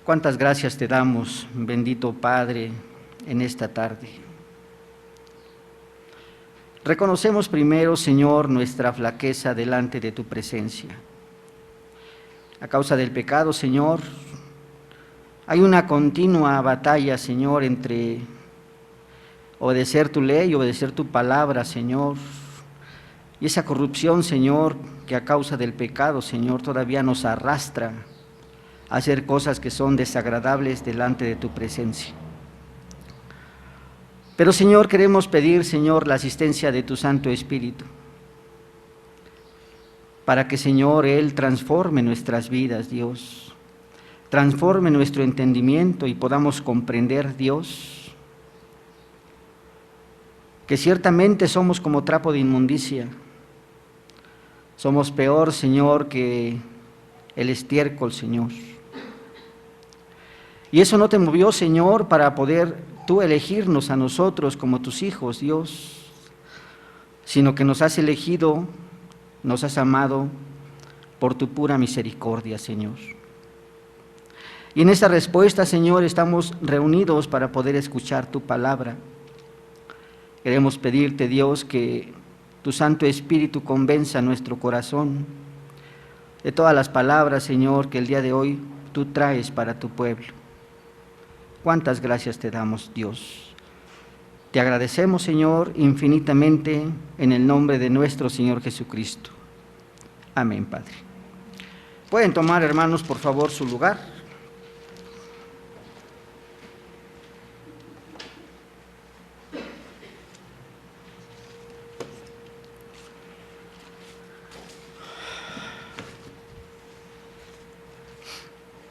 Cuántas gracias te damos, bendito Padre, en esta tarde. Reconocemos primero, Señor, nuestra flaqueza delante de tu presencia. A causa del pecado, Señor, hay una continua batalla, Señor, entre obedecer tu ley y obedecer tu palabra, Señor. Y esa corrupción, Señor, que a causa del pecado, Señor, todavía nos arrastra a hacer cosas que son desagradables delante de tu presencia. Pero, Señor, queremos pedir, Señor, la asistencia de tu Santo Espíritu, para que, Señor, Él transforme nuestras vidas, Dios, transforme nuestro entendimiento y podamos comprender, Dios, que ciertamente somos como trapo de inmundicia, somos peor, Señor, que el estiércol, Señor. Y eso no te movió, Señor, para poder tú elegirnos a nosotros como tus hijos, Dios, sino que nos has elegido, nos has amado por tu pura misericordia, Señor. Y en esta respuesta, Señor, estamos reunidos para poder escuchar tu palabra. Queremos pedirte, Dios, que tu Santo Espíritu convenza nuestro corazón de todas las palabras, Señor, que el día de hoy tú traes para tu pueblo. Cuántas gracias te damos, Dios. Te agradecemos, Señor, infinitamente en el nombre de nuestro Señor Jesucristo. Amén, Padre. Pueden tomar, hermanos, por favor, su lugar.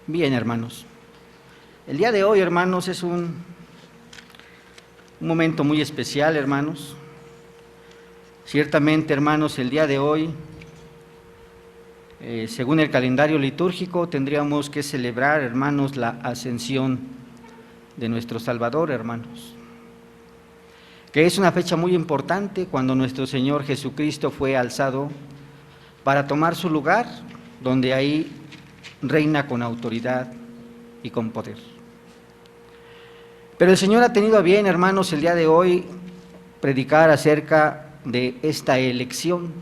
Bien, hermanos. El día de hoy, hermanos, es un momento muy especial, hermanos. Ciertamente, hermanos, el día de hoy, según el calendario litúrgico, tendríamos que celebrar, hermanos, la ascensión de nuestro Salvador, hermanos, que es una fecha muy importante cuando nuestro Señor Jesucristo fue alzado para tomar su lugar, donde ahí reina con autoridad y con poder. Pero el Señor ha tenido a bien, hermanos, el día de hoy predicar acerca de esta elección,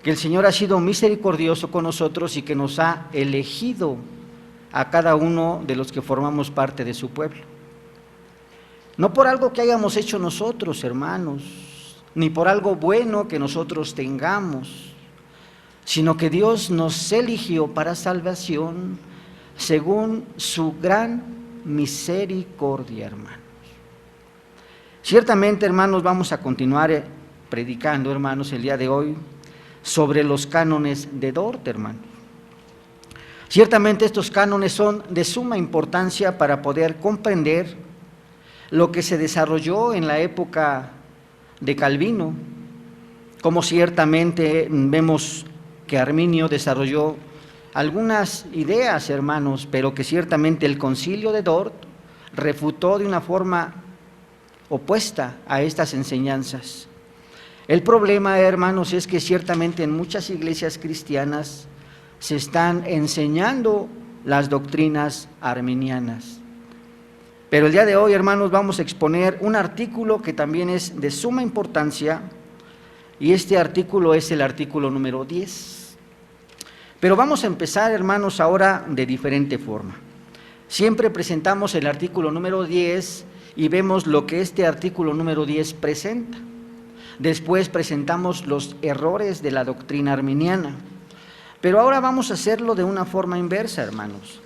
que el Señor ha sido misericordioso con nosotros y que nos ha elegido a cada uno de los que formamos parte de su pueblo. No por algo que hayamos hecho nosotros, hermanos, ni por algo bueno que nosotros tengamos, sino que Dios nos eligió para salvación según su gran misericordia, hermanos. Ciertamente, hermanos, vamos a continuar predicando, hermanos, el día de hoy sobre los cánones de Dort, hermanos. Ciertamente estos cánones son de suma importancia para poder comprender lo que se desarrolló en la época de Calvino, como ciertamente vemos que Arminio desarrolló algunas ideas, hermanos, pero que ciertamente el Concilio de Dort refutó de una forma opuesta a estas enseñanzas. El problema, hermanos, es que ciertamente en muchas iglesias cristianas se están enseñando las doctrinas arminianas. Pero el día de hoy, hermanos, vamos a exponer un artículo que también es de suma importancia, y este artículo es el artículo número 10. Pero vamos a empezar, hermanos, ahora de diferente forma. Siempre presentamos el artículo número 10 y vemos lo que este artículo número 10 presenta. Después presentamos los errores de la doctrina arminiana. Pero ahora vamos a hacerlo de una forma inversa, hermanos.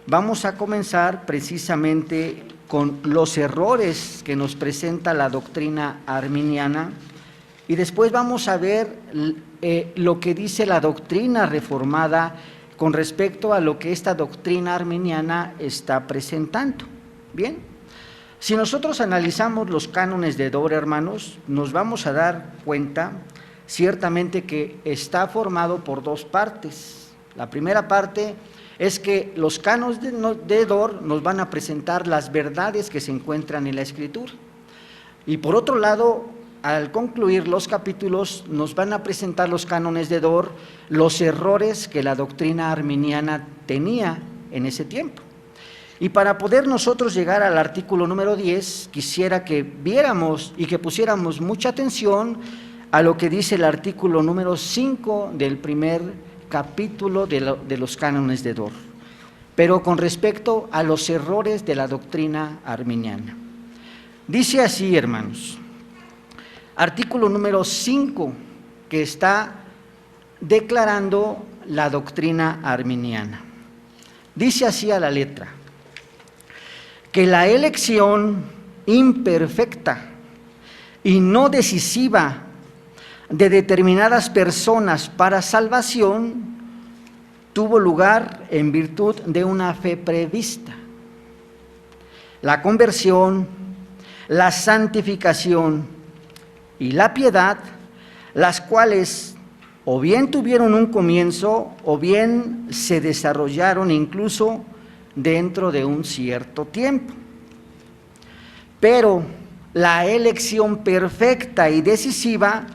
Vamos a comenzar precisamente con los errores que nos presenta la doctrina arminiana y después vamos a ver lo que dice la doctrina reformada con respecto a lo que esta doctrina arminiana está presentando. Bien, si nosotros analizamos los cánones de Dort, hermanos, nos vamos a dar cuenta ciertamente que está formado por dos partes. La primera parte es que los cánones de Dort nos van a presentar las verdades que se encuentran en la Escritura. Y por otro lado, al concluir los capítulos, nos van a presentar los cánones de Dort, los errores que la doctrina arminiana tenía en ese tiempo. Y para poder nosotros llegar al artículo número 10, quisiera que viéramos y que pusiéramos mucha atención a lo que dice el artículo número 5 del primer capítulo de los cánones de Dort, pero con respecto a los errores de la doctrina arminiana. Dice así, hermanos, artículo número 5, que está declarando la doctrina arminiana. Dice así a la letra: que la elección imperfecta y no decisiva de determinadas personas para salvación tuvo lugar en virtud de una fe prevista. La conversión, la santificación y la piedad, las cuales o bien tuvieron un comienzo o bien se desarrollaron incluso dentro de un cierto tiempo. Pero la elección perfecta y decisiva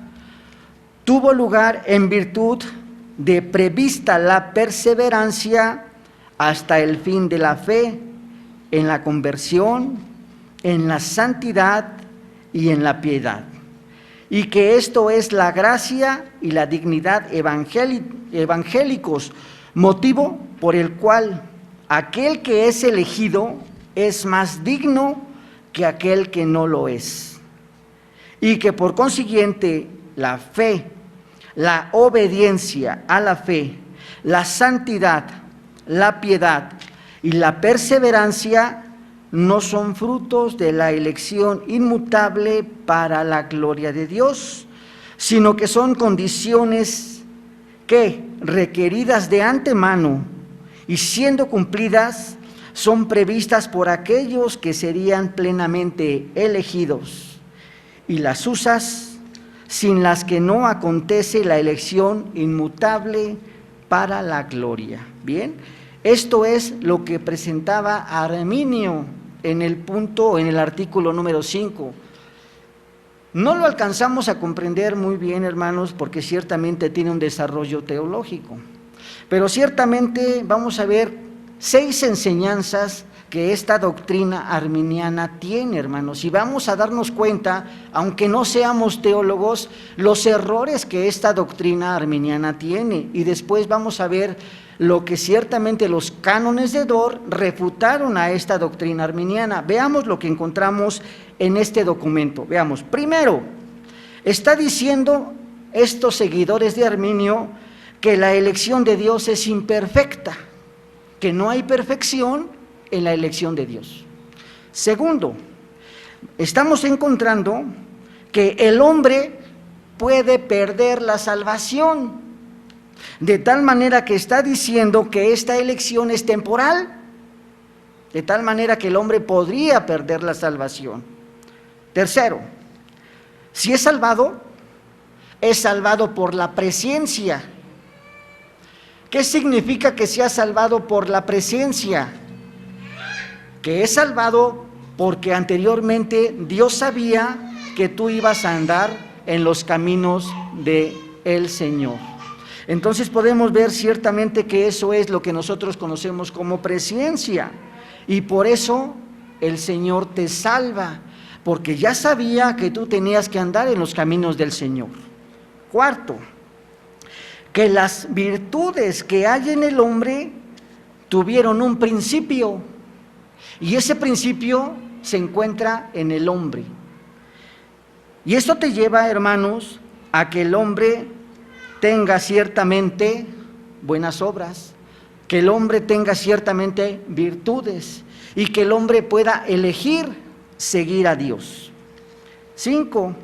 tuvo lugar en virtud de prevista la perseverancia hasta el fin de la fe, en la conversión, en la santidad y en la piedad, y que esto es la gracia y la dignidad evangélicos, motivo por el cual aquel que es elegido es más digno que aquel que no lo es, y que por consiguiente la fe, la obediencia a la fe, la santidad, la piedad y la perseverancia no son frutos de la elección inmutable para la gloria de Dios, sino que son condiciones que, requeridas de antemano y siendo cumplidas, son previstas por aquellos que serían plenamente elegidos, y las usas sin las que no acontece la elección inmutable para la gloria. Bien, esto es lo que presentaba Arminio en el artículo número 5. No lo alcanzamos a comprender muy bien, hermanos, porque ciertamente tiene un desarrollo teológico, pero ciertamente vamos a ver 6 enseñanzas que esta doctrina arminiana tiene, hermanos, y vamos a darnos cuenta, aunque no seamos teólogos, los errores que esta doctrina arminiana tiene, y después vamos a ver lo que ciertamente los cánones de Dort refutaron a esta doctrina arminiana. Veamos lo que encontramos en este documento. Veamos, primero, está diciendo estos seguidores de Arminio que la elección de Dios es imperfecta, que no hay perfección en la elección de Dios. Segundo, estamos encontrando que el hombre puede perder la salvación, de tal manera que está diciendo que esta elección es temporal, de tal manera que el hombre podría perder la salvación. Tercero, si es salvado por la presciencia. ¿Qué significa que sea salvado por la presciencia? Que es salvado porque anteriormente Dios sabía que tú ibas a andar en los caminos del Señor. Entonces podemos ver ciertamente que eso es lo que nosotros conocemos como presciencia, y por eso el Señor te salva, porque ya sabía que tú tenías que andar en los caminos del Señor. Cuarto, que las virtudes que hay en el hombre tuvieron un principio, y ese principio se encuentra en el hombre. Y esto te lleva, hermanos, a que el hombre tenga ciertamente buenas obras, que el hombre tenga ciertamente virtudes, y que el hombre pueda elegir seguir a Dios. 5.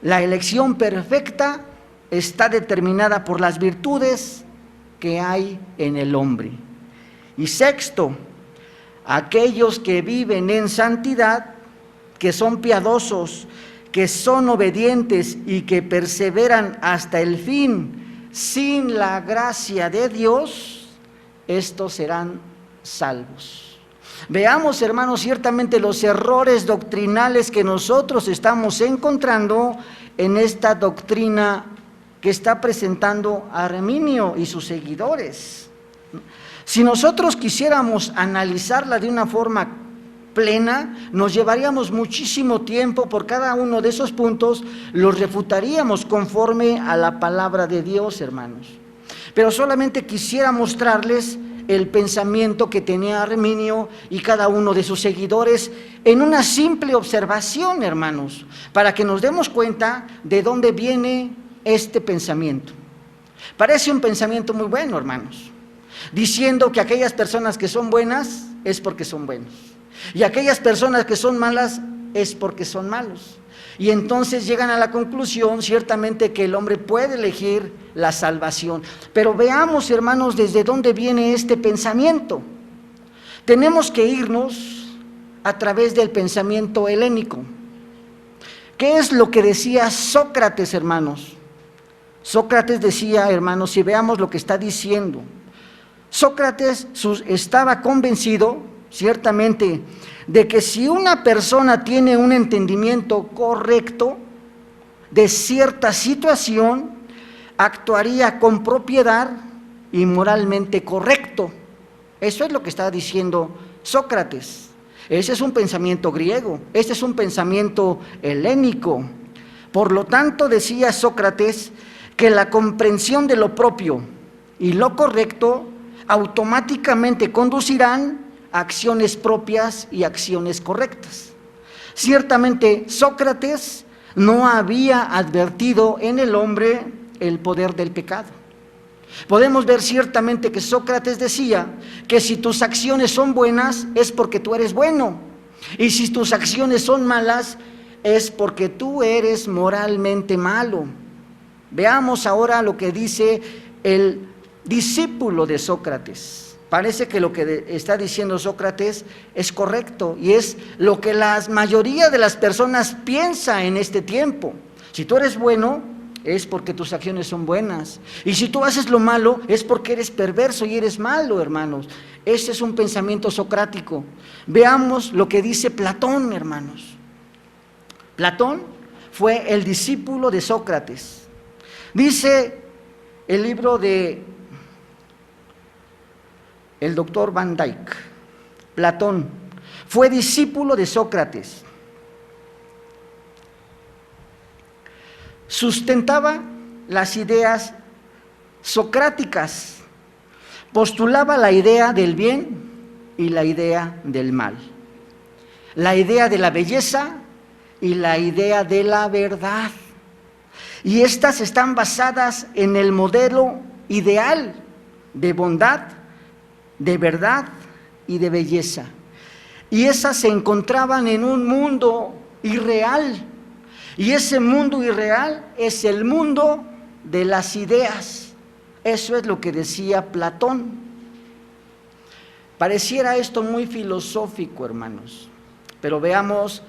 La elección perfecta está determinada por las virtudes que hay en el hombre. Y 6, aquellos que viven en santidad, que son piadosos, que son obedientes y que perseveran hasta el fin, sin la gracia de Dios, estos serán salvos. Veamos, hermanos, ciertamente los errores doctrinales que nosotros estamos encontrando en esta doctrina que está presentando Arminio y sus seguidores. Si nosotros quisiéramos analizarla de una forma plena, nos llevaríamos muchísimo tiempo. Por cada uno de esos puntos los refutaríamos conforme a la palabra de Dios, hermanos. Pero solamente quisiera mostrarles el pensamiento que tenía Arminio y cada uno de sus seguidores en una simple observación, hermanos, para que nos demos cuenta de dónde viene este pensamiento. Parece un pensamiento muy bueno, hermanos, diciendo que aquellas personas que son buenas es porque son buenos, y aquellas personas que son malas es porque son malos. Y entonces llegan a la conclusión, ciertamente, que el hombre puede elegir la salvación. Pero veamos, hermanos, desde dónde viene este pensamiento. Tenemos que irnos a través del pensamiento helénico. ¿Qué es lo que decía Sócrates, hermanos? Sócrates decía, hermanos, si veamos lo que está diciendo, Sócrates estaba convencido, ciertamente, de que si una persona tiene un entendimiento correcto de cierta situación, actuaría con propiedad y moralmente correcto. Eso es lo que está diciendo Sócrates. Ese es un pensamiento griego, este es un pensamiento helénico. Por lo tanto, decía Sócrates que la comprensión de lo propio y lo correcto automáticamente conducirán a acciones propias y acciones correctas. Ciertamente, Sócrates no había advertido en el hombre el poder del pecado. Podemos ver ciertamente que Sócrates decía que si tus acciones son buenas es porque tú eres bueno, y si tus acciones son malas es porque tú eres moralmente malo. Veamos ahora lo que dice el discípulo de Sócrates. Parece que lo que está diciendo Sócrates es correcto y es lo que la mayoría de las personas piensa en este tiempo. Si tú eres bueno, es porque tus acciones son buenas, y si tú haces lo malo, es porque eres perverso y eres malo, hermanos. Ese es un pensamiento socrático. Veamos lo que dice Platón, hermanos. Platón fue el discípulo de Sócrates. Dice el libro de el doctor Van Dyck, Platón fue discípulo de Sócrates. Sustentaba las ideas socráticas, postulaba la idea del bien y la idea del mal, la idea de la belleza y la idea de la verdad. Y estas están basadas en el modelo ideal de bondad, de verdad y de belleza. Y esas se encontraban en un mundo irreal. Y ese mundo irreal es el mundo de las ideas. Eso es lo que decía Platón. Pareciera esto muy filosófico, hermanos, pero veamos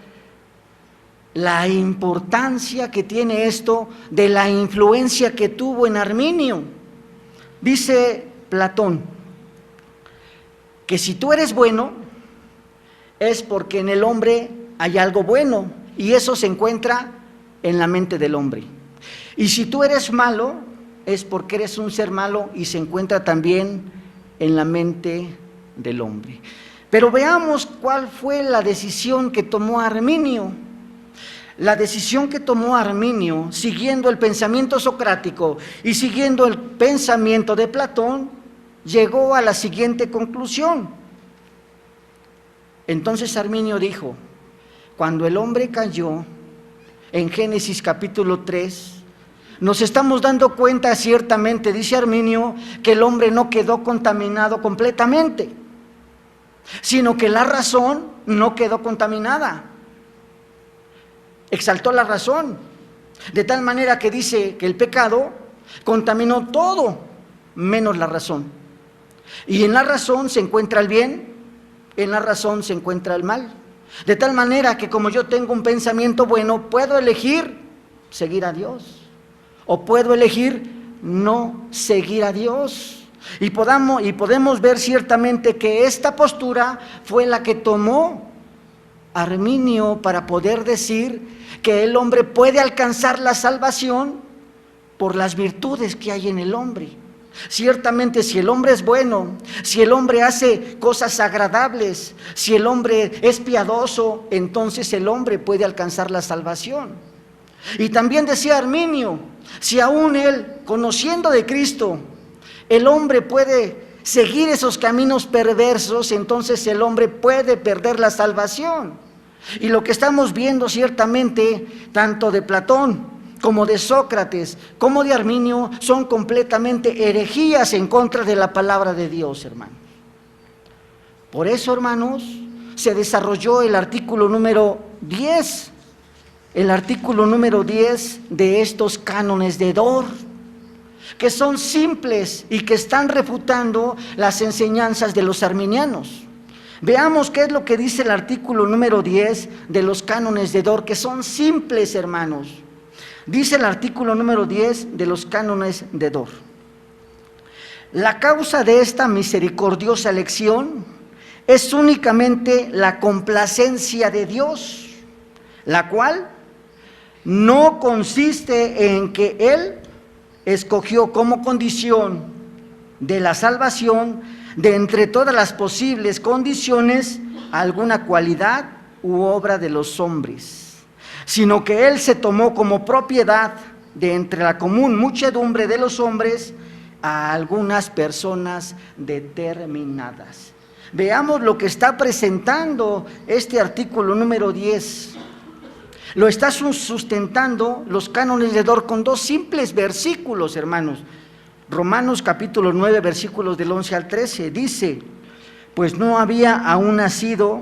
la importancia que tiene esto de la influencia que tuvo en Arminio. Dice Platón que si tú eres bueno, es porque en el hombre hay algo bueno, y eso se encuentra en la mente del hombre. Y si tú eres malo, es porque eres un ser malo y se encuentra también en la mente del hombre. Pero veamos cuál fue la decisión que tomó Arminio. La decisión que tomó Arminio, siguiendo el pensamiento socrático y siguiendo el pensamiento de Platón, llegó a la siguiente conclusión. Entonces Arminio dijo: cuando el hombre cayó, en Génesis capítulo 3, nos estamos dando cuenta ciertamente, dice Arminio, que el hombre no quedó contaminado completamente, sino que la razón no quedó contaminada. Exaltó la razón, de tal manera que dice que el pecado contaminó todo, menos la razón. Y en la razón se encuentra el bien, en la razón se encuentra el mal. De tal manera que como yo tengo un pensamiento bueno, puedo elegir seguir a Dios, o puedo elegir no seguir a Dios. Y podemos ver ciertamente que esta postura fue la que tomó Arminio para poder decir que el hombre puede alcanzar la salvación por las virtudes que hay en el hombre. Ciertamente, si el hombre es bueno, si el hombre hace cosas agradables, si el hombre es piadoso, entonces el hombre puede alcanzar la salvación. Y también decía Arminio, si aún él, conociendo de Cristo, el hombre puede seguir esos caminos perversos, entonces el hombre puede perder la salvación. Y lo que estamos viendo ciertamente, tanto de Platón como de Sócrates, como de Arminio, son completamente herejías en contra de la palabra de Dios, hermanos. Por eso, hermanos, se desarrolló el artículo número 10, de estos cánones de Dort, que son simples y que están refutando las enseñanzas de los arminianos. Veamos qué es lo que dice el artículo número 10 de los cánones de Dort, que son simples, hermanos. Dice el artículo número 10 de los cánones de Dort: la causa de esta misericordiosa elección es únicamente la complacencia de Dios, la cual no consiste en que Él escogió como condición de la salvación, de entre todas las posibles condiciones, alguna cualidad u obra de los hombres, sino que Él se tomó como propiedad de entre la común muchedumbre de los hombres a algunas personas determinadas. Veamos lo que está presentando este artículo número 10. Lo está sustentando los cánones de Dort con dos simples versículos, hermanos. Romanos capítulo 9, versículos del 11 al 13, dice: pues no había aún nacido,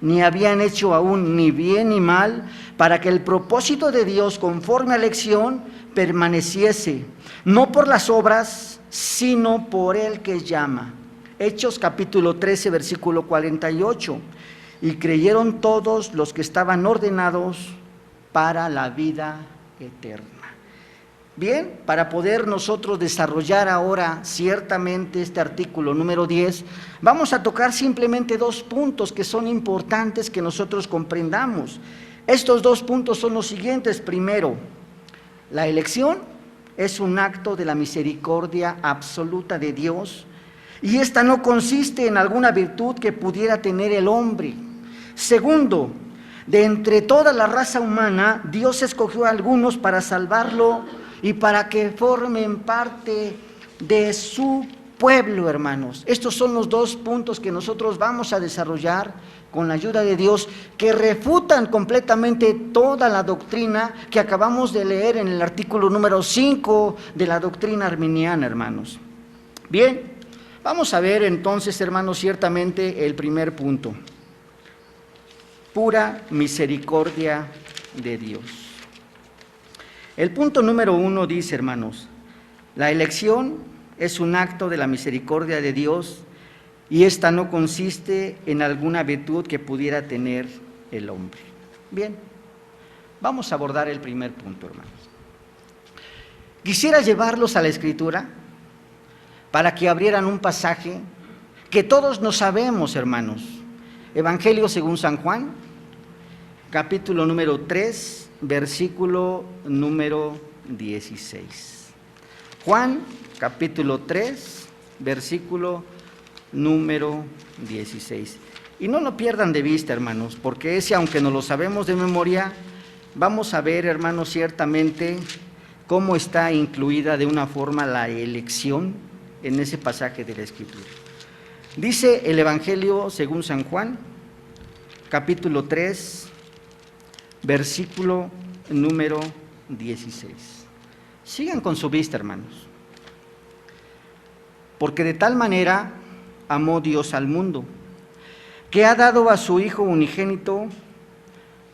ni habían hecho aún ni bien ni mal, para que el propósito de Dios conforme a la elección permaneciese, no por las obras, sino por el que llama. Hechos capítulo 13, versículo 48, y creyeron todos los que estaban ordenados para la vida eterna. Bien, para poder nosotros desarrollar ahora ciertamente este artículo número 10, vamos a tocar simplemente dos puntos que son importantes que nosotros comprendamos. Estos dos puntos son los siguientes. Primero, la elección es un acto de la misericordia absoluta de Dios, y esta no consiste en alguna virtud que pudiera tener el hombre. Segundo, de entre toda la raza humana, Dios escogió a algunos para salvarlo y para que formen parte de su pueblo, hermanos. Estos son los dos puntos que nosotros vamos a desarrollar con la ayuda de Dios, que refutan completamente toda la doctrina que acabamos de leer en el artículo número 5 de la doctrina arminiana, hermanos. Bien, vamos a ver entonces, hermanos, ciertamente el primer punto: pura misericordia de Dios. El punto número 1 dice, hermanos: la elección es un acto de la misericordia de Dios, y esta no consiste en alguna virtud que pudiera tener el hombre. Bien, vamos a abordar el primer punto, hermanos. Quisiera llevarlos a la Escritura para que abrieran un pasaje que todos nos sabemos, hermanos. Evangelio según San Juan, capítulo número 3, versículo número 16. Juan, capítulo 3, versículo número 16. Y no lo pierdan de vista, hermanos, porque ese, aunque no lo sabemos de memoria, vamos a ver, hermanos, ciertamente cómo está incluida de una forma la elección en ese pasaje de la Escritura. Dice el Evangelio según San Juan, capítulo 3, versículo número 16. Sigan con su vista, hermanos. Porque de tal manera amó Dios al mundo, que ha dado a su Hijo unigénito,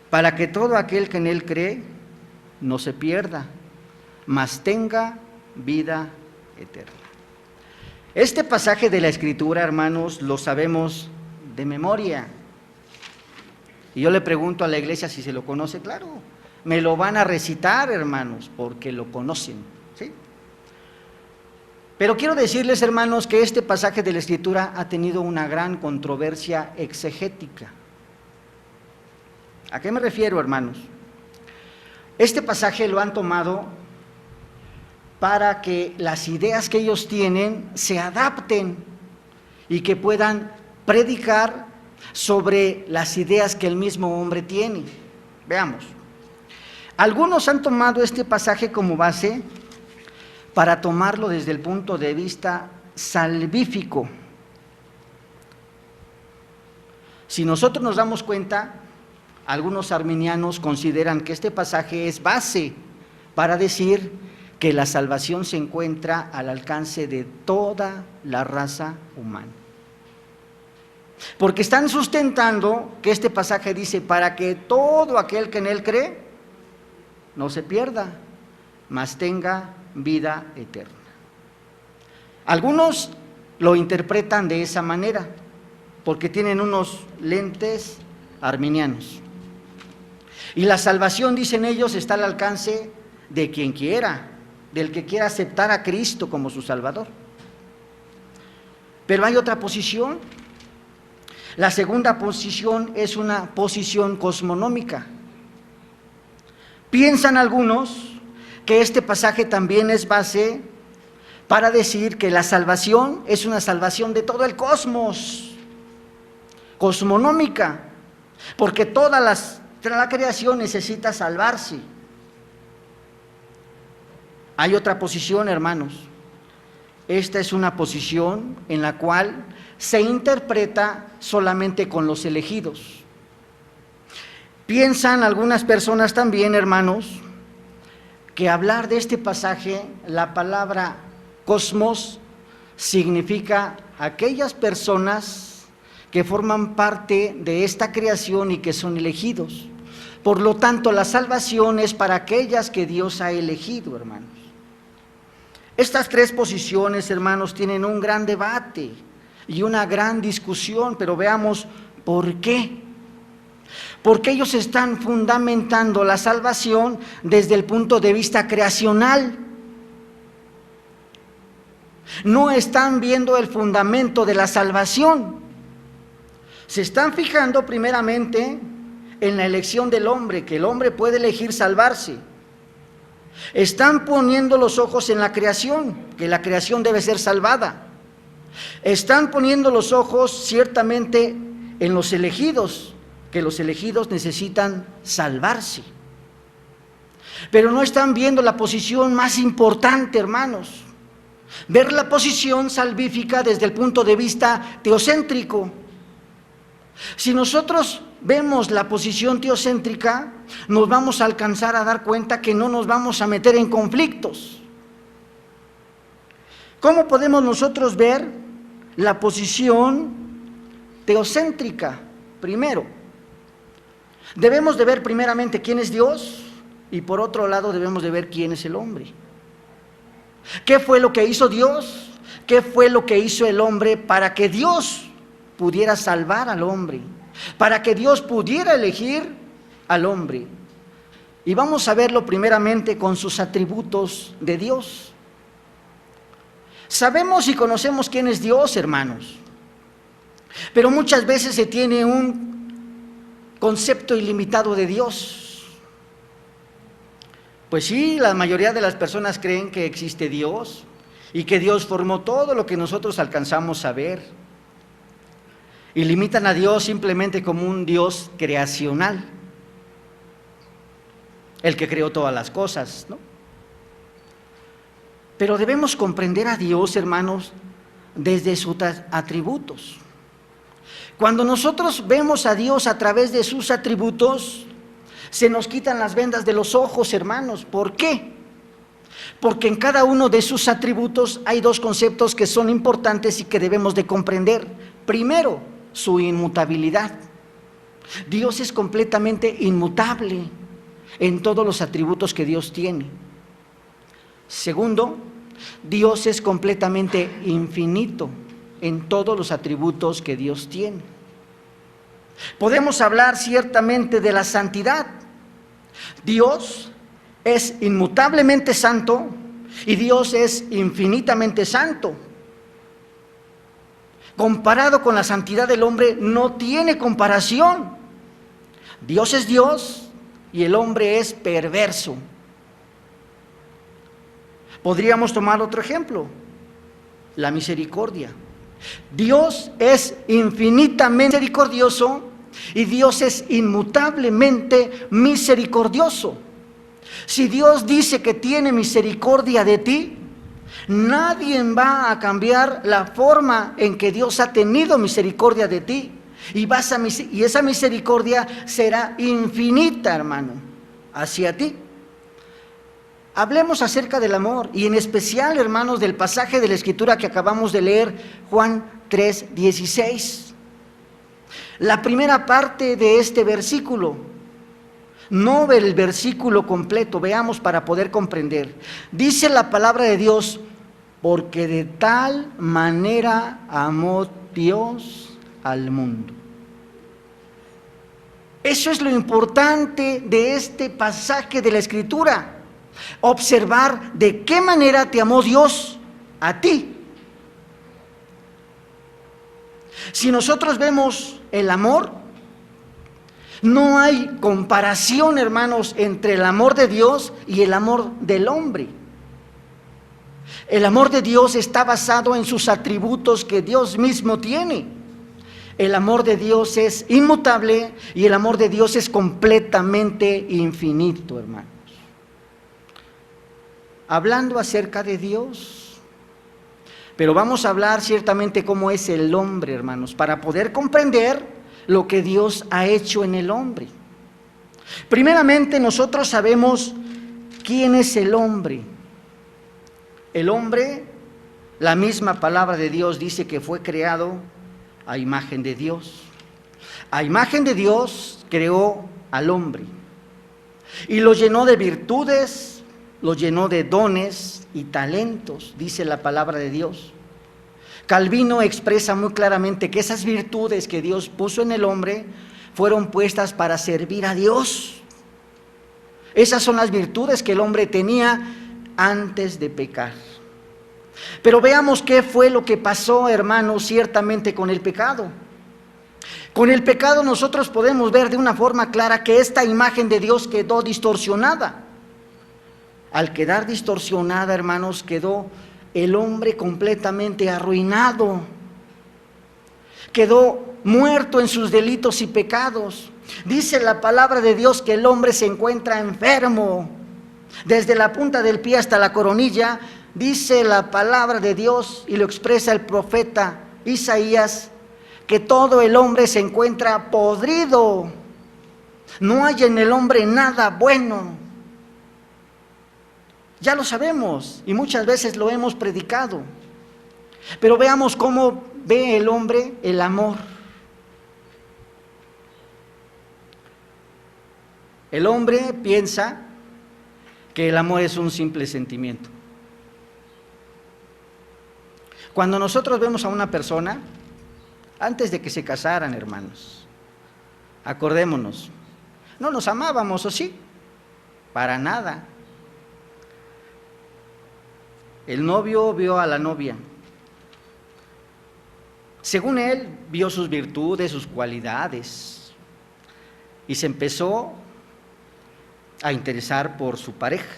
para que todo aquel que en Él cree no se pierda, mas tenga vida eterna. Este pasaje de la Escritura, hermanos, lo sabemos de memoria. Y yo le pregunto a la iglesia si se lo conoce. Claro, me lo van a recitar, hermanos, porque lo conocen, ¿sí? Pero quiero decirles, hermanos, que este pasaje de la Escritura ha tenido una gran controversia exegética. ¿A qué me refiero, hermanos? Este pasaje lo han tomado para que las ideas que ellos tienen se adapten y que puedan predicar sobre las ideas que el mismo hombre tiene. Veamos. Algunos han tomado este pasaje como base para tomarlo desde el punto de vista salvífico. Si nosotros nos damos cuenta, algunos arminianos consideran que este pasaje es base para decir que la salvación se encuentra al alcance de toda la raza humana. Porque están sustentando que este pasaje dice, para que todo aquel que en él cree no se pierda, mas tenga vida eterna. Algunos lo interpretan de esa manera, porque tienen unos lentes arminianos. Y la salvación, dicen ellos, está al alcance de quien quiera, del que quiera aceptar a Cristo como su Salvador. Pero hay otra posición. La segunda posición es una posición cosmonómica. Piensan algunos que este pasaje también es base para decir que la salvación es una salvación de todo el cosmos, cosmonómica, porque toda la creación necesita salvarse. Hay otra posición, hermanos. Esta es una posición en la cual se interpreta solamente con los elegidos. Piensan algunas personas también, hermanos, que hablar de este pasaje, la palabra cosmos significa aquellas personas que forman parte de esta creación y que son elegidos. Por lo tanto, la salvación es para aquellas que Dios ha elegido, hermanos. Estas tres posiciones, hermanos, tienen un gran debate y una gran discusión, pero veamos por qué. Porque ellos están fundamentando la salvación desde el punto de vista creacional. No están viendo el fundamento de la salvación. Se están fijando primeramente en la elección del hombre, que el hombre puede elegir salvarse. Están poniendo los ojos en la creación, que la creación debe ser salvada. Están poniendo los ojos ciertamente en los elegidos, que los elegidos necesitan salvarse. Pero no están viendo la posición más importante, hermanos. Ver la posición salvífica desde el punto de vista teocéntrico. Si nosotros vemos la posición teocéntrica, nos vamos a alcanzar a dar cuenta que no nos vamos a meter en conflictos. ¿Cómo podemos nosotros ver la posición teocéntrica? Primero, debemos de ver primeramente quién es Dios y por otro lado debemos de ver quién es el hombre. ¿Qué fue lo que hizo Dios? ¿Qué fue lo que hizo el hombre para que Dios pudiera salvar al hombre? Para que Dios pudiera elegir al hombre. Y vamos a verlo primeramente con sus atributos de Dios. Sabemos y conocemos quién es Dios, hermanos, pero muchas veces se tiene un concepto ilimitado de Dios. Pues sí, la mayoría de las personas creen que existe Dios y que Dios formó todo lo que nosotros alcanzamos a ver. Y limitan a Dios simplemente como un Dios creacional, el que creó todas las cosas, ¿no? Pero debemos comprender a Dios, hermanos, desde sus atributos. Cuando nosotros vemos a Dios a través de sus atributos, se nos quitan las vendas de los ojos, hermanos. ¿Por qué? Porque en cada uno de sus atributos hay dos conceptos que son importantes y que debemos de comprender. Primero, su inmutabilidad. Dios es completamente inmutable en todos los atributos que Dios tiene. Segundo, Dios es completamente infinito en todos los atributos que Dios tiene. Podemos hablar ciertamente de la santidad. Dios es inmutablemente santo y Dios es infinitamente santo. Comparado con la santidad del hombre, no tiene comparación. Dios es Dios y el hombre es perverso. Podríamos tomar otro ejemplo, la misericordia. Dios es infinitamente misericordioso y Dios es inmutablemente misericordioso. Si Dios dice que tiene misericordia de ti, nadie va a cambiar la forma en que Dios ha tenido misericordia de ti. Y esa misericordia será infinita, hermano, hacia ti. Hablemos acerca del amor y en especial, hermanos, del pasaje de la Escritura que acabamos de leer, Juan 3:16. La primera parte de este versículo, no el versículo completo, veamos para poder comprender. Dice la palabra de Dios, porque de tal manera amó Dios al mundo. Eso es lo importante de este pasaje de la Escritura. Observar de qué manera te amó Dios a ti. Si nosotros vemos el amor, no hay comparación, hermanos, entre el amor de Dios y el amor del hombre. El amor de Dios está basado en sus atributos que Dios mismo tiene. El amor de Dios es inmutable y el amor de Dios es completamente infinito, hermanos. Hablando acerca de Dios, pero vamos a hablar ciertamente cómo es el hombre, hermanos, para poder comprender lo que Dios ha hecho en el hombre. Primeramente, nosotros sabemos quién es el hombre. El hombre, la misma palabra de Dios dice que fue creado a imagen de Dios. A imagen de Dios creó al hombre y lo llenó de virtudes, lo llenó de dones y talentos, dice la palabra de Dios. Calvino expresa muy claramente que esas virtudes que Dios puso en el hombre fueron puestas para servir a Dios. Esas son las virtudes que el hombre tenía antes de pecar. Pero veamos qué fue lo que pasó, hermanos, ciertamente con el pecado. Con el pecado nosotros podemos ver de una forma clara que esta imagen de Dios quedó distorsionada. Al quedar distorsionada, hermanos, quedó el hombre completamente arruinado. Quedó muerto en sus delitos y pecados. Dice la palabra de Dios que el hombre se encuentra enfermo. Desde la punta del pie hasta la coronilla, dice la palabra de Dios y lo expresa el profeta Isaías, que todo el hombre se encuentra podrido. No hay en el hombre nada bueno. Ya lo sabemos y muchas veces lo hemos predicado. Pero veamos cómo ve el hombre el amor. El hombre piensa que el amor es un simple sentimiento. Cuando nosotros vemos a una persona, antes de que se casaran, hermanos, acordémonos, no nos amábamos, ¿o sí? Para nada. El novio vio a la novia. Según él, vio sus virtudes, sus cualidades, y se empezó a interesar por su pareja.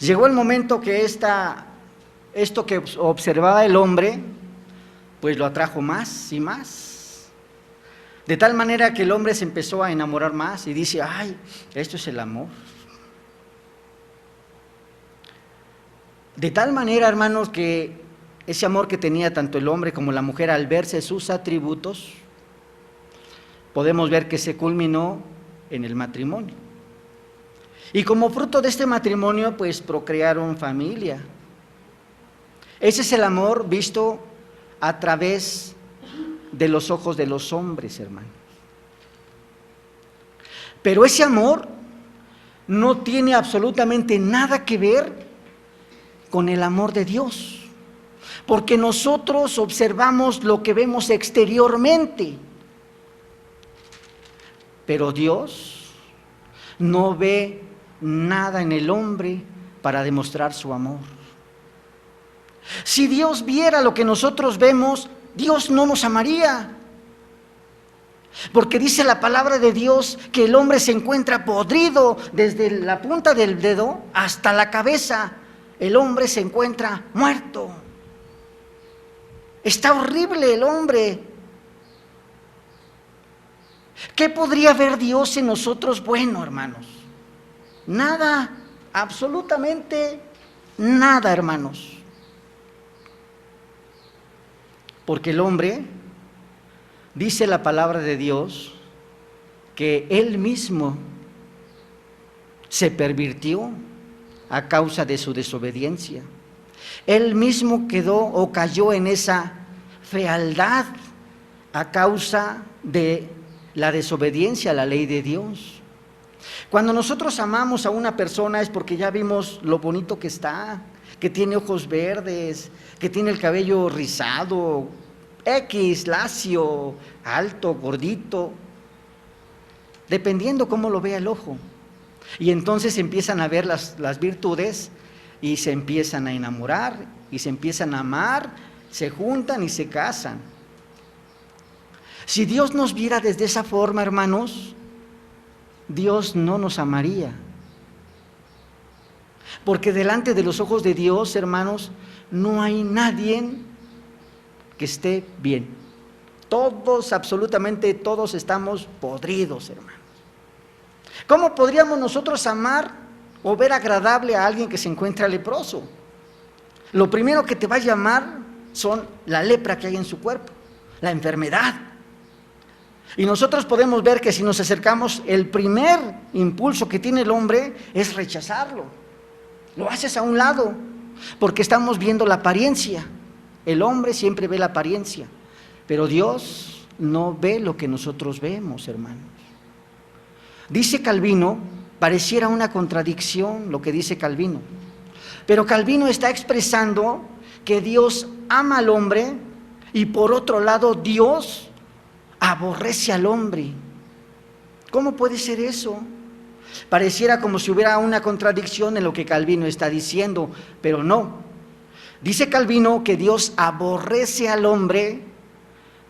Llegó el momento que esto que observaba el hombre, pues lo atrajo más y más. De tal manera que el hombre se empezó a enamorar más y dice, ay, esto es el amor. De tal manera, hermanos, que ese amor que tenía tanto el hombre como la mujer al verse sus atributos, podemos ver que se culminó en el matrimonio. Y como fruto de este matrimonio, pues procrearon familia. Ese es el amor visto a través de los ojos de los hombres, hermanos. Pero ese amor no tiene absolutamente nada que ver con el amor de Dios, porque nosotros observamos lo que vemos exteriormente, pero Dios no ve nada en el hombre para demostrar su amor. Si Dios viera lo que nosotros vemos, Dios no nos amaría. Porque dice la palabra de Dios que el hombre se encuentra podrido desde la punta del dedo hasta la cabeza. El hombre se encuentra muerto. Está horrible el hombre. ¿Qué podría ver Dios en nosotros bueno, hermanos? Nada, absolutamente nada, hermanos. Porque el hombre, dice la palabra de Dios, que él mismo se pervirtió a causa de su desobediencia. Él mismo quedó o cayó en esa fealdad a causa de la desobediencia a la ley de Dios. Cuando nosotros amamos a una persona es porque ya vimos lo bonito que está, que tiene ojos verdes, que tiene el cabello rizado, lacio, alto, gordito, dependiendo cómo lo vea el ojo. Y entonces empiezan a ver las virtudes y se empiezan a enamorar y se empiezan a amar, se juntan y se casan. Si Dios nos viera desde esa forma, hermanos, Dios no nos amaría. Porque delante de los ojos de Dios, hermanos, no hay nadie que esté bien. Todos, absolutamente todos estamos podridos, hermanos. ¿Cómo podríamos nosotros amar o ver agradable a alguien que se encuentra leproso? Lo primero que te va a llamar son la lepra que hay en su cuerpo, la enfermedad. Y nosotros podemos ver que si nos acercamos, el primer impulso que tiene el hombre es rechazarlo. Lo haces a un lado, porque estamos viendo la apariencia. El hombre siempre ve la apariencia, pero Dios no ve lo que nosotros vemos, hermanos. Dice Calvino, pareciera una contradicción lo que dice Calvino, pero Calvino está expresando que Dios ama al hombre y por otro lado Dios aborrece al hombre. ¿Cómo puede ser eso? Pareciera como si hubiera una contradicción en lo que Calvino está diciendo, pero no. Dice Calvino que Dios aborrece al hombre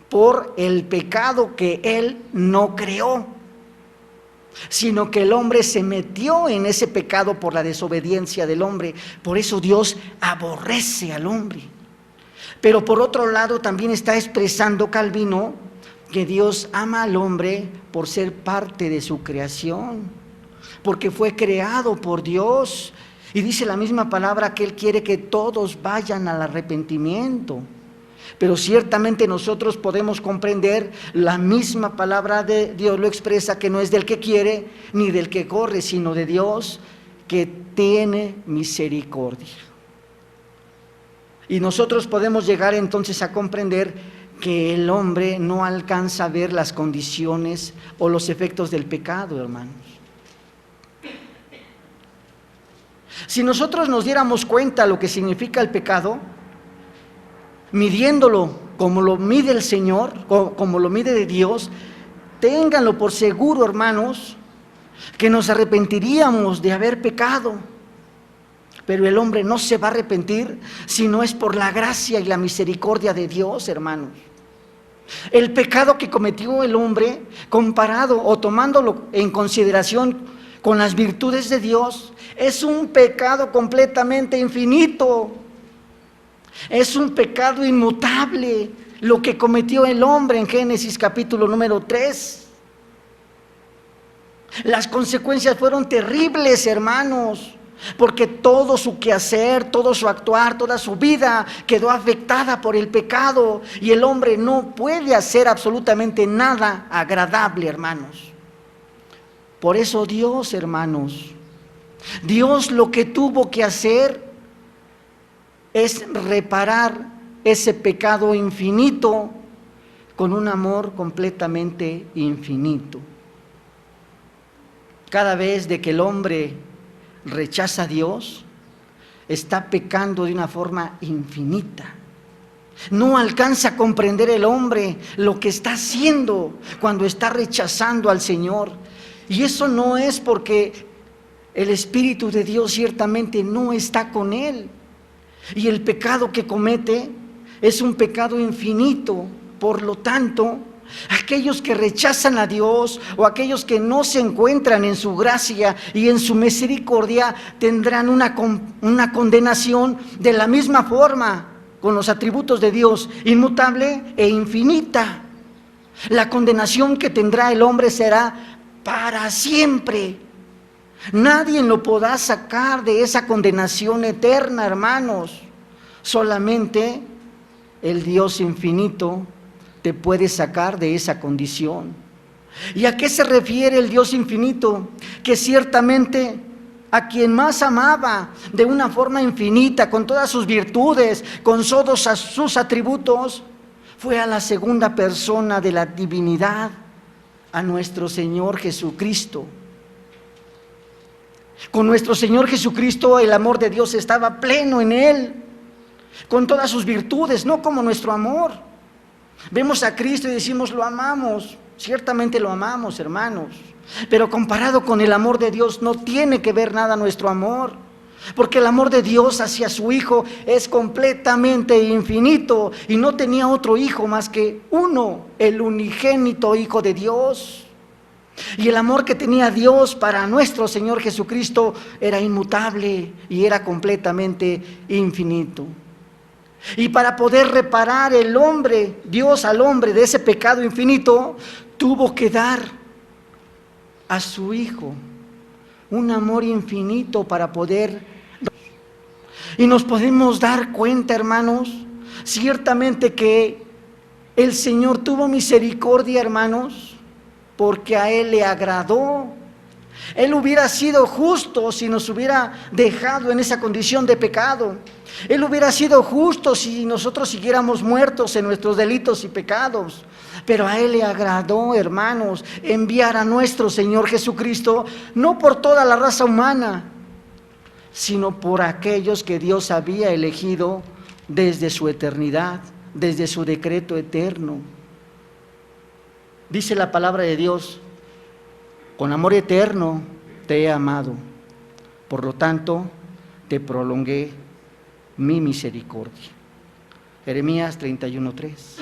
por el pecado que él no creó, sino que el hombre se metió en ese pecado por la desobediencia del hombre. Por eso Dios aborrece al hombre. Pero por otro lado también está expresando Calvino que Dios ama al hombre por ser parte de su creación, porque fue creado por Dios. Y dice la misma palabra que Él quiere que todos vayan al arrepentimiento. Pero ciertamente nosotros podemos comprender, la misma palabra de Dios lo expresa, que no es del que quiere ni del que corre, sino de Dios que tiene misericordia. Y nosotros podemos llegar entonces a comprender que el hombre no alcanza a ver las condiciones o los efectos del pecado, hermanos. Si nosotros nos diéramos cuenta lo que significa el pecado, midiéndolo como lo mide el Señor, como lo mide de Dios, ténganlo por seguro, hermanos, que nos arrepentiríamos de haber pecado. Pero el hombre no se va a arrepentir si no es por la gracia y la misericordia de Dios, hermanos. El pecado que cometió el hombre, comparado o tomándolo en consideración con las virtudes de Dios, es un pecado completamente infinito. Es un pecado inmutable lo que cometió el hombre en Génesis capítulo número 3. Las consecuencias fueron terribles, hermanos, porque todo su quehacer, todo su actuar, toda su vida quedó afectada por el pecado, y el hombre no puede hacer absolutamente nada agradable, hermanos. Por eso Dios, hermanos, Dios lo que tuvo que hacer es reparar ese pecado infinito con un amor completamente infinito. Cada vez de que el hombre rechaza a Dios, está pecando de una forma infinita. No alcanza a comprender el hombre lo que está haciendo cuando está rechazando al Señor. Y eso no es porque el Espíritu de Dios ciertamente no está con él. Y el pecado que comete es un pecado infinito. Por lo tanto, Aquellos que rechazan a Dios o aquellos que no se encuentran en su gracia y en su misericordia tendrán una condenación de la misma forma, con los atributos de Dios, inmutable e infinita. La condenación que tendrá el hombre será para siempre. Nadie lo podrá sacar de esa condenación eterna, hermanos. Solamente el Dios infinito te puede sacar de esa condición. ¿Y a qué se refiere el Dios infinito? Que ciertamente a quien más amaba de una forma infinita, con todas sus virtudes, con todos sus atributos, fue a la segunda persona de la divinidad, a nuestro Señor Jesucristo. Con nuestro Señor Jesucristo el amor de Dios estaba pleno en Él, con todas sus virtudes, no como nuestro amor. Vemos a Cristo y decimos, lo amamos, ciertamente lo amamos, hermanos, pero comparado con el amor de Dios no tiene que ver nada nuestro amor, porque el amor de Dios hacia su Hijo es completamente infinito y no tenía otro Hijo más que uno, el unigénito Hijo de Dios. Y el amor que tenía Dios para nuestro Señor Jesucristo era inmutable y era completamente infinito. Y para poder reparar el hombre, Dios al hombre de ese pecado infinito, tuvo que dar a su Hijo un amor infinito para poder. Y nos podemos dar cuenta, hermanos, ciertamente que el Señor tuvo misericordia, hermanos, porque a Él le agradó. Él hubiera sido justo si nos hubiera dejado en esa condición de pecado. Él hubiera sido justo si nosotros siguiéramos muertos en nuestros delitos y pecados. Pero a Él le agradó, hermanos, enviar a nuestro Señor Jesucristo, no por toda la raza humana, sino por aquellos que Dios había elegido desde su eternidad, desde su decreto eterno. Dice la palabra de Dios, con amor eterno te he amado, por lo tanto te prolongué mi misericordia. Jeremías 31:3.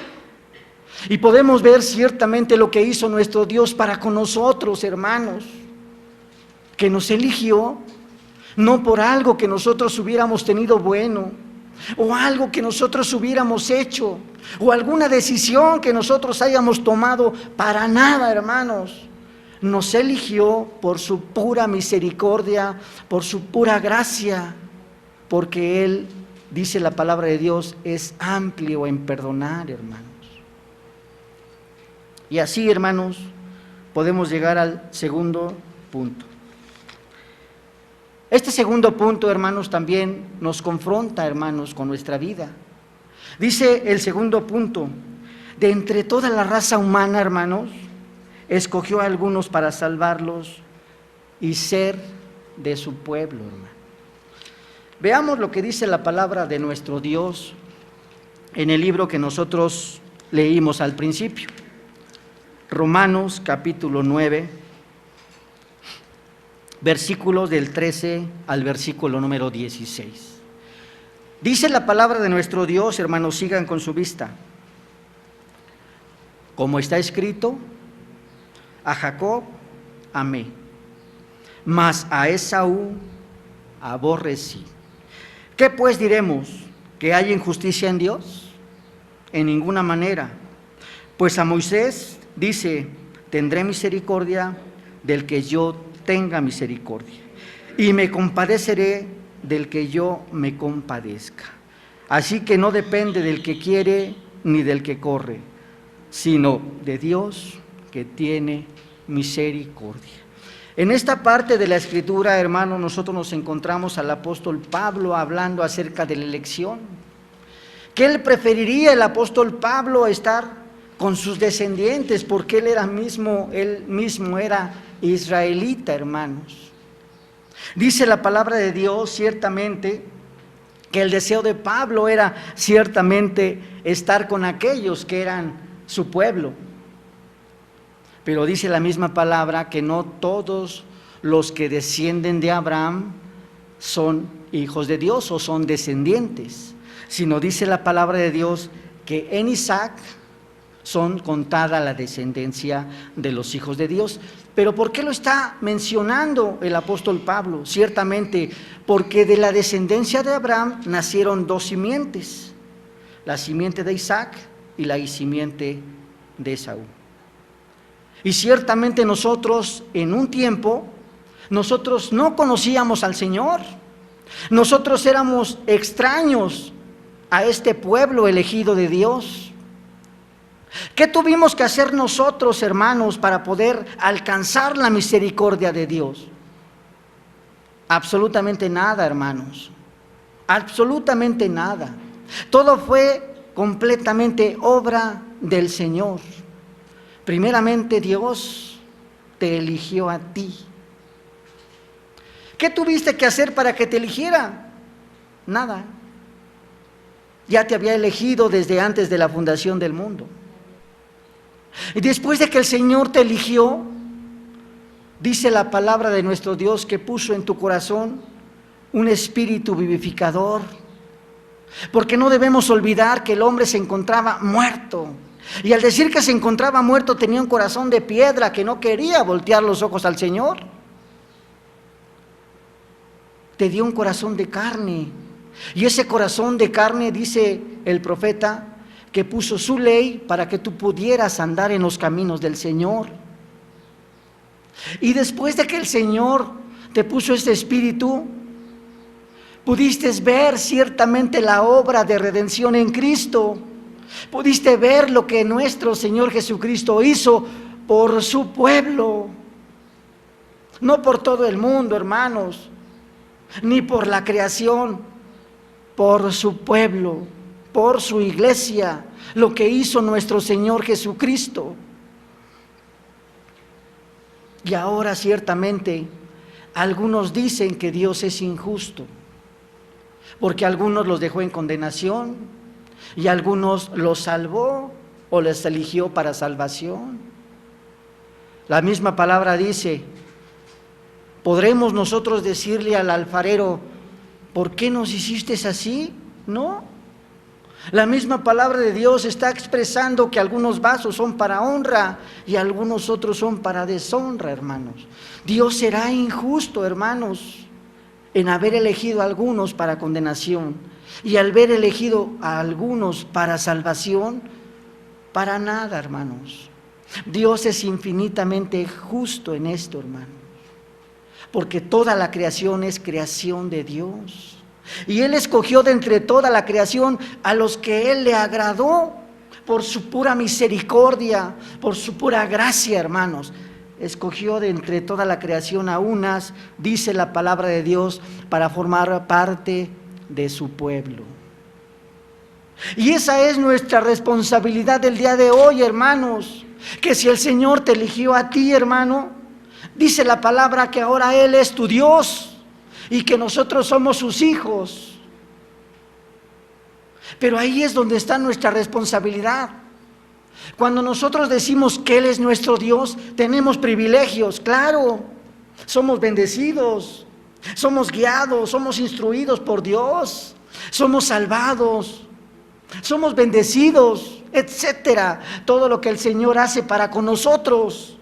Y podemos ver ciertamente lo que hizo nuestro Dios para con nosotros, hermanos, que nos eligió no por algo que nosotros hubiéramos tenido bueno, o algo que nosotros hubiéramos hecho, o alguna decisión que nosotros hayamos tomado, para nada, hermanos. Nos eligió por su pura misericordia, por su pura gracia, porque Él, dice la palabra de Dios, es amplio en perdonar, hermanos. Y así, hermanos, podemos llegar al segundo punto. Este segundo punto, hermanos, también nos confronta, hermanos, con nuestra vida. Dice el segundo punto, de entre toda la raza humana, hermanos, escogió a algunos para salvarlos y ser de su pueblo, hermano. Veamos lo que dice la palabra de nuestro Dios en el libro que nosotros leímos al principio. Romanos capítulo 9, versículos del 13 al versículo número 16. Dice la palabra de nuestro Dios, hermanos, sigan con su vista. Como está escrito, a Jacob amé, mas a Esaú aborrecí. ¿Qué pues diremos? ¿Que hay injusticia en Dios? En ninguna manera. Pues a Moisés dice, tendré misericordia del que yo tenga misericordia, y me compadeceré del que yo me compadezca. Así que no depende del que quiere ni del que corre, sino de Dios que tiene misericordia. En esta parte de la Escritura, hermano, nosotros nos encontramos al apóstol Pablo hablando acerca de la elección. ¿Qué él preferiría, el apóstol Pablo, estar con sus descendientes? Porque él mismo era israelita, hermanos. Dice la palabra de Dios ciertamente que el deseo de Pablo era ciertamente estar con aquellos que eran su pueblo. Pero dice la misma palabra que no todos los que descienden de Abraham son hijos de Dios o son descendientes, sino dice la palabra de Dios que en Isaac son contada la descendencia de los hijos de Dios. Pero ¿por qué lo está mencionando el apóstol Pablo? Ciertamente, porque de la descendencia de Abraham nacieron dos simientes, la simiente de Isaac y la simiente de Esaú. Y ciertamente nosotros, en un tiempo, nosotros no conocíamos al Señor, nosotros éramos extraños a este pueblo elegido de Dios. ¿Qué tuvimos que hacer nosotros, hermanos, para poder alcanzar la misericordia de Dios? Absolutamente nada, hermanos. Absolutamente nada. Todo fue completamente obra del Señor. Primeramente, Dios te eligió a ti. ¿Qué tuviste que hacer para que te eligiera? Nada. Ya te había elegido desde antes de la fundación del mundo. Y después de que el Señor te eligió, dice la palabra de nuestro Dios que puso en tu corazón un espíritu vivificador. Porque no debemos olvidar que el hombre se encontraba muerto. Y al decir que se encontraba muerto tenía un corazón de piedra que no quería voltear los ojos al Señor. Te dio un corazón de carne. Y ese corazón de carne, dice el profeta, que puso su ley para que tú pudieras andar en los caminos del Señor. Y después de que el Señor te puso este espíritu, pudiste ver ciertamente la obra de redención en Cristo. Pudiste ver lo que nuestro Señor Jesucristo hizo por su pueblo. No por todo el mundo, hermanos, ni por la creación, por su pueblo, por su iglesia, lo que hizo nuestro Señor Jesucristo. Y ahora ciertamente algunos dicen que Dios es injusto, porque algunos los dejó en condenación y algunos los salvó o les eligió para salvación. La misma palabra dice, ¿podremos nosotros decirle al alfarero, ¿por qué nos hiciste así? No. La misma palabra de Dios está expresando que algunos vasos son para honra y algunos otros son para deshonra, hermanos. Dios será injusto, hermanos, en haber elegido a algunos para condenación y al haber elegido a algunos para salvación. Para nada, hermanos. Dios es infinitamente justo en esto, hermanos, porque toda la creación es creación de Dios. Y Él escogió de entre toda la creación a los que Él le agradó por su pura misericordia, por su pura gracia, hermanos. Escogió de entre toda la creación a unas, dice la palabra de Dios, para formar parte de su pueblo. Y esa es nuestra responsabilidad del día de hoy, hermanos, que si el Señor te eligió a ti, hermano, dice la palabra que ahora Él es tu Dios y que nosotros somos sus hijos. Pero ahí es donde está nuestra responsabilidad. Cuando nosotros decimos que Él es nuestro Dios, tenemos privilegios, claro, somos bendecidos, somos guiados, somos instruidos por Dios, somos salvados, somos bendecidos, etcétera. Todo lo que el Señor hace para con nosotros.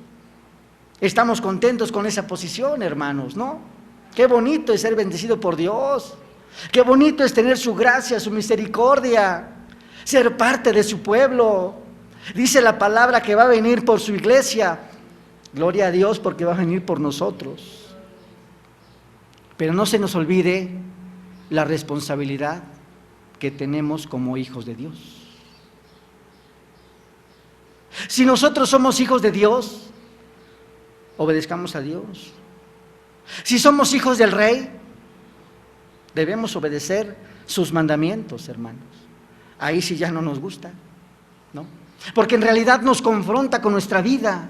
Estamos contentos con esa posición, hermanos, ¿no? Qué bonito es ser bendecido por Dios. Qué bonito es tener su gracia, su misericordia, ser parte de su pueblo. Dice la palabra que va a venir por su iglesia. Gloria a Dios porque va a venir por nosotros. Pero no se nos olvide la responsabilidad que tenemos como hijos de Dios. Si nosotros somos hijos de Dios, obedezcamos a Dios. Si somos hijos del Rey, debemos obedecer sus mandamientos, hermanos. Ahí sí ya no nos gusta, ¿no? Porque en realidad nos confronta con nuestra vida.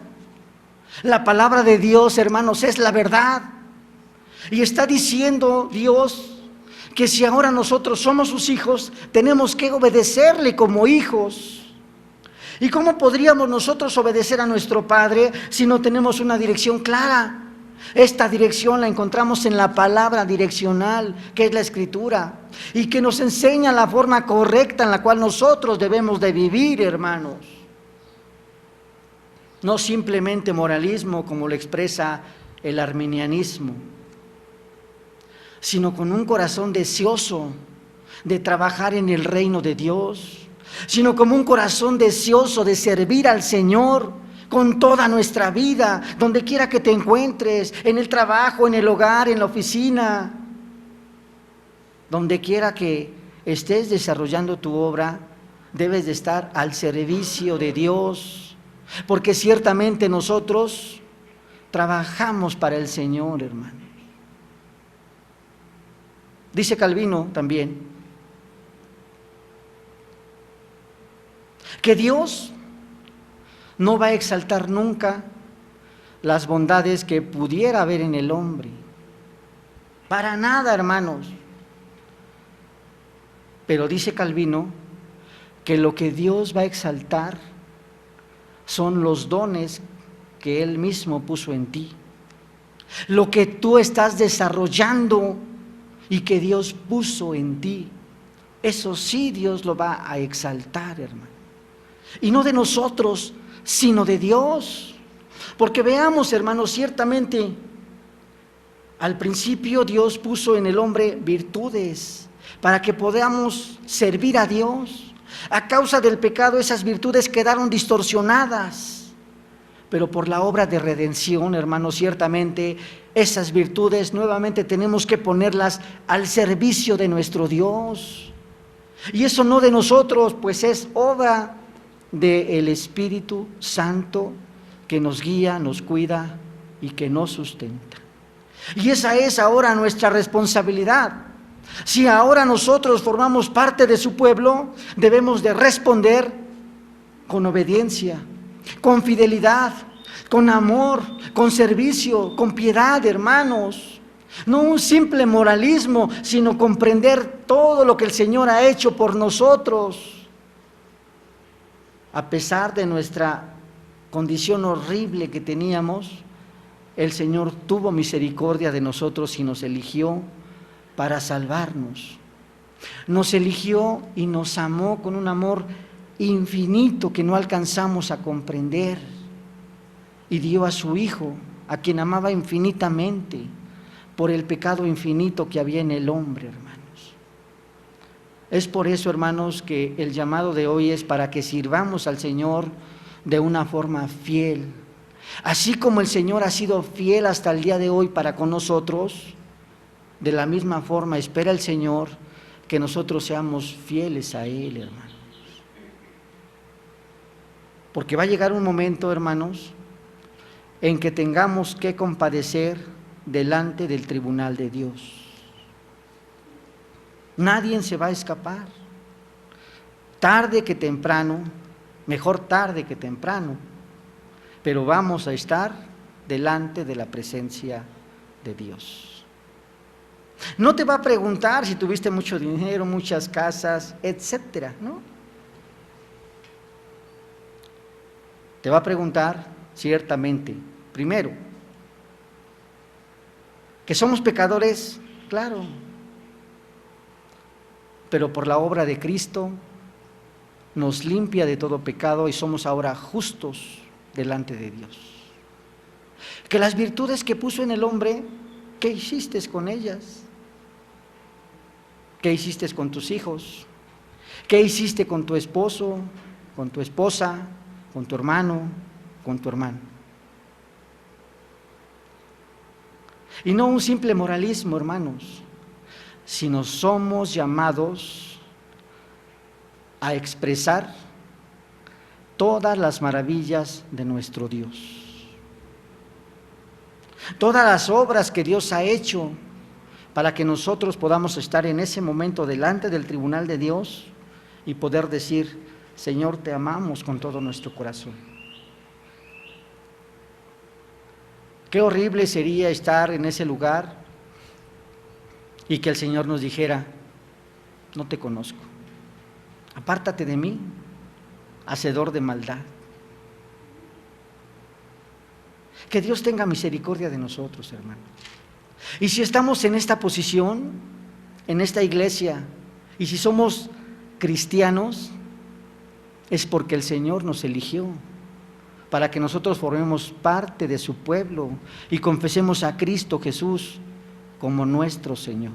La palabra de Dios, hermanos, es la verdad. Y está diciendo Dios que si ahora nosotros somos sus hijos, tenemos que obedecerle como hijos. ¿Y cómo podríamos nosotros obedecer a nuestro Padre si no tenemos una dirección clara? Esta dirección la encontramos en la palabra direccional, que es la Escritura, y que nos enseña la forma correcta en la cual nosotros debemos de vivir, hermanos. no simplemente moralismo como lo expresa el arminianismo, sino con un corazón deseoso de trabajar en el reino de Dios, sino como un corazón deseoso de servir al Señor con toda nuestra vida, donde quiera que te encuentres, en el trabajo, en el hogar, en la oficina, donde quiera que estés desarrollando tu obra, debes de estar al servicio de Dios, porque ciertamente nosotros trabajamos para el Señor, hermano. Dice Calvino también que Dios no va a exaltar nunca las bondades que pudiera haber en el hombre. Para nada, hermanos. Pero dice Calvino que lo que Dios va a exaltar son los dones que Él mismo puso en ti. Lo que tú estás desarrollando y que Dios puso en ti. Eso sí Dios lo va a exaltar, hermano. Y no de nosotros, sino de Dios. Porque veamos, hermanos, ciertamente al principio Dios puso en el hombre virtudes para que podamos servir a Dios. A causa del pecado esas virtudes quedaron distorsionadas, pero por la obra de redención, hermanos, ciertamente esas virtudes nuevamente tenemos que ponerlas al servicio de nuestro Dios. Y eso no de nosotros, pues es obra del Espíritu Santo que nos guía, nos cuida y que nos sustenta. Y esa es ahora nuestra responsabilidad. Si ahora nosotros formamos parte de su pueblo, debemos de responder con obediencia, con fidelidad, con amor, con servicio, con piedad, hermanos. No un simple moralismo, sino comprender todo lo que el Señor ha hecho por nosotros. A pesar de nuestra condición horrible que teníamos, el Señor tuvo misericordia de nosotros y nos eligió para salvarnos. Nos eligió y nos amó con un amor infinito que no alcanzamos a comprender. Y dio a su Hijo, a quien amaba infinitamente, por el pecado infinito que había en el hombre, hermanos. Es por eso, hermanos, que el llamado de hoy es para que sirvamos al Señor de una forma fiel. Así como el Señor ha sido fiel hasta el día de hoy para con nosotros, de la misma forma espera el Señor que nosotros seamos fieles a Él, hermanos. Porque va a llegar un momento, hermanos, en que tengamos que compadecer delante del tribunal de Dios. Nadie se va a escapar. Tarde que temprano, mejor tarde que temprano, pero vamos a estar delante de la presencia de Dios. No te va a preguntar si tuviste mucho dinero, muchas casas, etcétera, ¿no? Te va a preguntar ciertamente, primero, que somos pecadores, claro, pero por la obra de Cristo nos limpia de todo pecado y somos ahora justos delante de Dios. Que las virtudes que puso en el hombre, ¿qué hiciste con ellas? ¿Qué hiciste con tus hijos? ¿Qué hiciste con tu esposo, con tu esposa, con tu hermano, con tu hermano? Y no un simple moralismo, hermanos, sino somos llamados a expresar todas las maravillas de nuestro Dios. Todas las obras que Dios ha hecho para que nosotros podamos estar en ese momento delante del tribunal de Dios y poder decir: Señor, te amamos con todo nuestro corazón. Qué horrible sería estar en ese lugar y que el Señor nos dijera: no te conozco, apártate de mí, hacedor de maldad. Que Dios tenga misericordia de nosotros, hermanos. Y si estamos en esta posición, en esta iglesia, y si somos cristianos, es porque el Señor nos eligió para que nosotros formemos parte de su pueblo y confesemos a Cristo Jesús como nuestro Señor.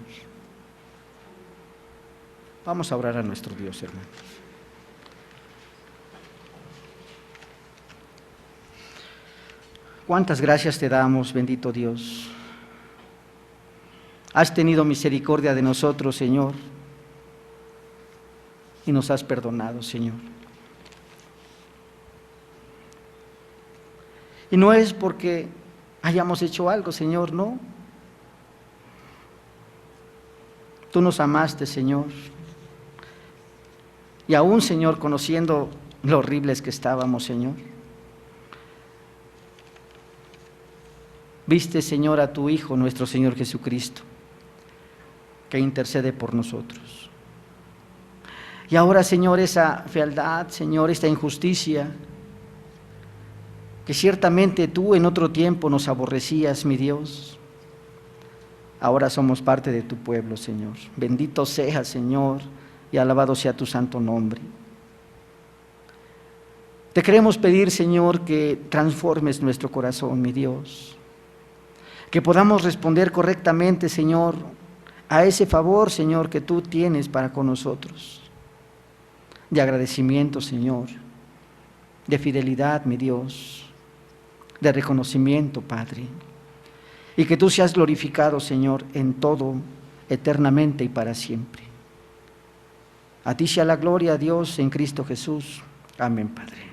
Vamos a orar a nuestro Dios, hermanos. Cuántas gracias te damos, bendito Dios. Has tenido misericordia de nosotros, Señor, y nos has perdonado, Señor. Y no es porque hayamos hecho algo, Señor, no. Tú nos amaste, Señor. Y aún, Señor, conociendo lo horribles que estábamos, Señor, viste, Señor, a tu Hijo, nuestro Señor Jesucristo, que intercede por nosotros. Y ahora, Señor, esa fealdad, Señor, esta injusticia, que ciertamente tú en otro tiempo nos aborrecías, mi Dios, ahora somos parte de tu pueblo, Señor. Bendito seas, Señor, y alabado sea tu santo nombre. Te queremos pedir, Señor, que transformes nuestro corazón, mi Dios, que podamos responder correctamente, Señor, a ese favor, Señor, que tú tienes para con nosotros, de agradecimiento, Señor, de fidelidad, mi Dios, de reconocimiento, Padre, y que tú seas glorificado, Señor, en todo, eternamente y para siempre. A ti sea la gloria, Dios, en Cristo Jesús. Amén, Padre.